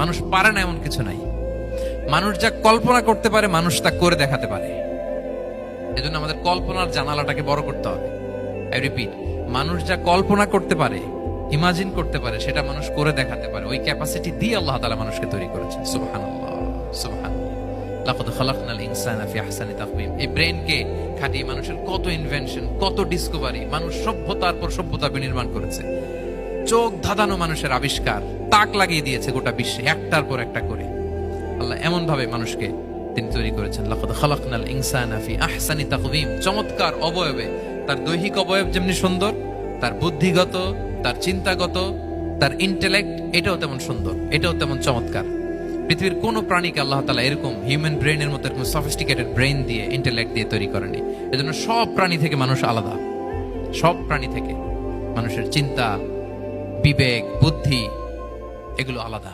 মানুষ পারে না এমন কিছু নাই। মানুষ যা কল্পনা করতে পারে মানুষ তা করে দেখাতে পারে। এজন্য আমাদের কল্পনার জানালাটাকে বড় করতে হবে। আই রিপিট, মানুষ যা কল্পনা করতে পারে, ইমাজিন করতে পারে, সেটা মানুষ করে দেখাতে পারে। ওই ক্যাপাসিটি দিয়ে আল্লাহ তাআলা মানুষকে তৈরি করেছেন। সুবহানাল্লাহ, সুবহানাল্লাহ। লাকাদ খালাকনাল ইনসানা ফি আহসানি তাকওয়িম। এই ব্রেনকে খাটিয়ে মানুষের কত ইনভেনশন, কত ডিসকভারি, মানুষ সভ্যতার পর সভ্যতা বিনির্মাণ করেছে। চোখ ধাঁধানো মানুষের আবিষ্কার তাক লাগিয়ে দিয়েছে গোটা বিশ্বে, একটার পর একটা করে। আল্লাহ এমন ভাবে মানুষকে তিনি তৈরি করেছেন। লাকাদ খালাকনাল ইনসানা ফি আহসানি তাকওয়িম। চমৎকার অবয়বে, তার দৈহিক অবয়ব যেমনি সুন্দর, তার বুদ্ধিগত, তার চিন্তাগত, তার ইন্টেলেক্ট, এটাও তেমন সুন্দর, এটাও তেমন চমৎকার। পৃথিবীর কোন প্রাণীকে আল্লাহ তাআলা এরকম হিউম্যান ব্রেনের মতো এরকম সফিস্টিকেটেড ব্রেন দিয়ে, ইন্টেলেক্ট দিয়ে তৈরি করেনি। এজন্য সব প্রাণী থেকে মানুষ আলাদা। সব প্রাণী থেকে মানুষের চিন্তা, বিবেক, বুদ্ধি এগুলো আলাদা।